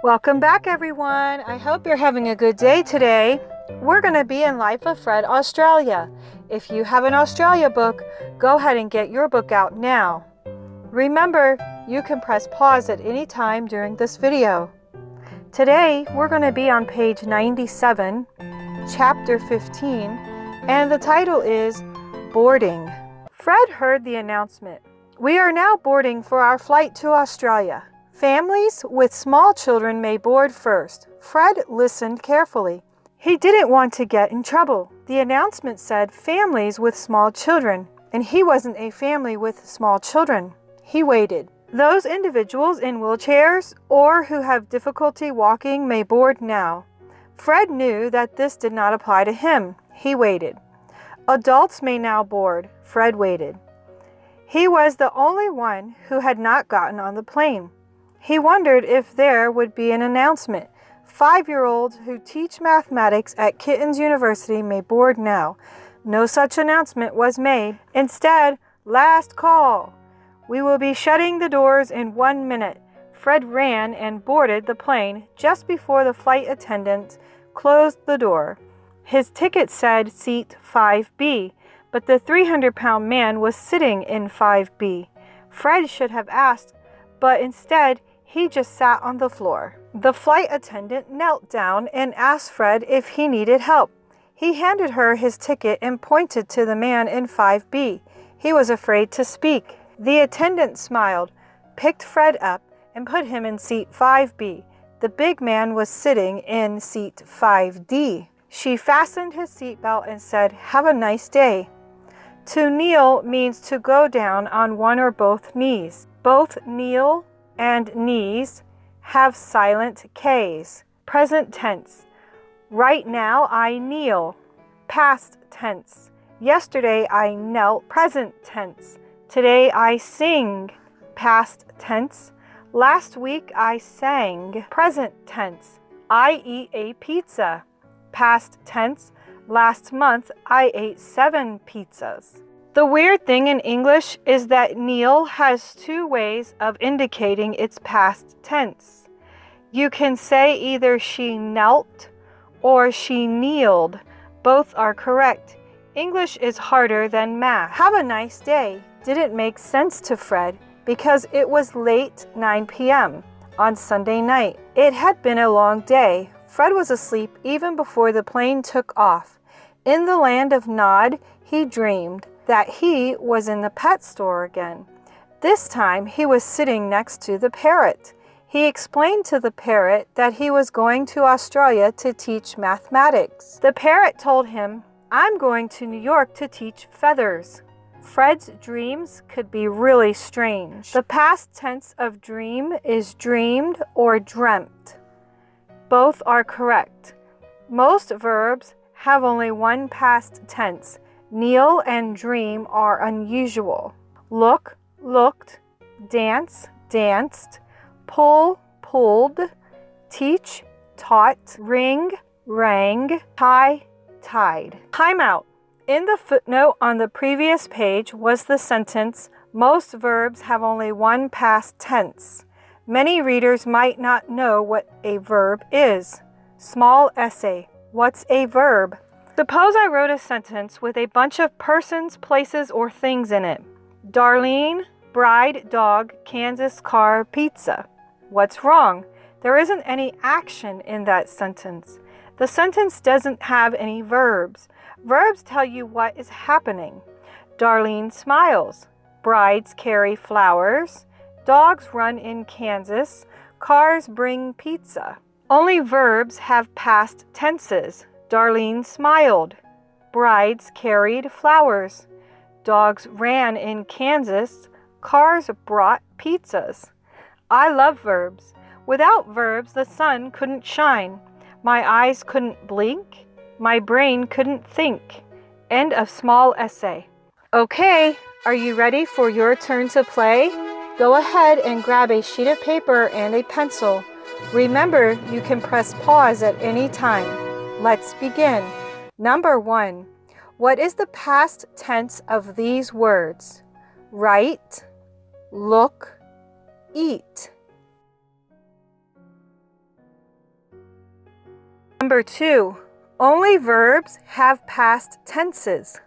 Welcome back, everyone. I hope you're having a good day today. We're going to be in Life of Fred, Australia. If you have an Australia book, go ahead and get your book out now. Remember, you can press pause at any time during this video. Today, we're going to be on page 97, chapter 15, and the title is Boarding. Fred heard the announcement. We are now boarding for our flight to Australia. Families with small children may board first. Fred listened carefully. He didn't want to get in trouble. The announcement said families with small children, and he wasn't a family with small children. He waited. Those individuals in wheelchairs or who have difficulty walking may board now. Fred knew that this did not apply to him. He waited. Adults may now board. Fred waited. He was the only one who had not gotten on the plane. He wondered if there would be an announcement. 5-year-olds who teach mathematics at Kittens University may board now. No such announcement was made. Instead, last call. We will be shutting the doors in 1 minute. Fred ran and boarded the plane just before the flight attendant closed the door. His ticket said seat 5B, but the 300-pound man was sitting in 5B. Fred should have asked, but instead, he just sat on the floor. The flight attendant knelt down and asked Fred if he needed help. He handed her his ticket and pointed to the man in 5B. He was afraid to speak. The attendant smiled, picked Fred up, and put him in seat 5B. The big man was sitting in seat 5D. She fastened his seatbelt and said, "Have a nice day." To kneel means to go down on one or both knees. Both kneel and knees have silent Ks. Present tense. Right now I kneel. Past tense. Yesterday I knelt. Present tense. Today I sing. Past tense. Last week I sang. Present tense. I eat a pizza. Past tense. Last month I ate 7 pizzas. The weird thing in English is that kneel has 2 ways of indicating its past tense. You can say either she knelt or she kneeled. Both are correct. English is harder than math. Have a nice day didn't make sense to Fred because it was late 9 p.m. on Sunday night. It had been a long day. Fred was asleep even before the plane took off. In the land of Nod, he dreamed that he was in the pet store again. This time, he was sitting next to the parrot. He explained to the parrot that he was going to Australia to teach mathematics. The parrot told him, "I'm going to New York to teach feathers." Fred's dreams could be really strange. The past tense of dream is dreamed or dreamt. Both are correct. Most verbs have only one past tense. Kneel and dream are unusual. Look, looked, dance, danced, pull, pulled, teach, taught, ring, rang, tie, tied. Timeout. In the footnote on the previous page was the sentence, most verbs have only one past tense. Many readers might not know what a verb is. Small essay. What's a verb? Suppose I wrote a sentence with a bunch of persons, places, or things in it. Darlene, bride, dog, Kansas, car, pizza. What's wrong? There isn't any action in that sentence. The sentence doesn't have any verbs. Verbs tell you what is happening. Darlene smiles. Brides carry flowers. Dogs run in Kansas. Cars bring pizza. Only verbs have past tenses. Darlene smiled. Brides carried flowers. Dogs ran in Kansas. Cars brought pizzas. I love verbs. Without verbs, the sun couldn't shine. My eyes couldn't blink. My brain couldn't think. End of small essay. Okay, are you ready for your turn to play? Go ahead and grab a sheet of paper and a pencil. Remember, you can press pause at any time. Let's begin. Number 1. What is the past tense of these words? Write, look, eat. Number 2, only verbs have past tenses.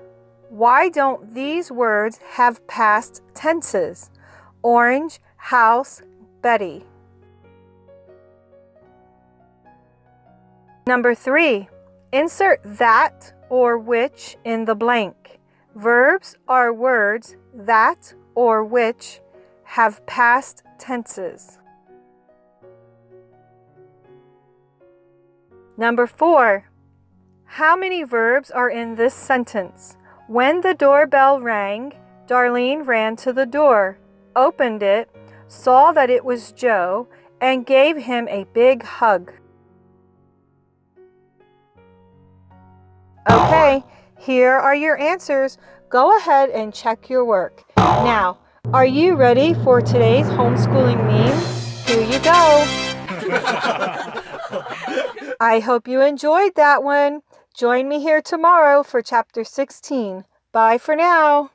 Why don't these words have past tenses? Orange, house, Betty. Number 3, insert that or which in the blank. Verbs are words that or which have past tenses. Number 4, how many verbs are in this sentence? When the doorbell rang, Darlene ran to the door, opened it, saw that it was Joe, and gave him a big hug. Okay, here are your answers. Go ahead and check your work. Now, are you ready for today's homeschooling meme? Here you go. I hope you enjoyed that one. Join me here tomorrow for Chapter 16. Bye for now.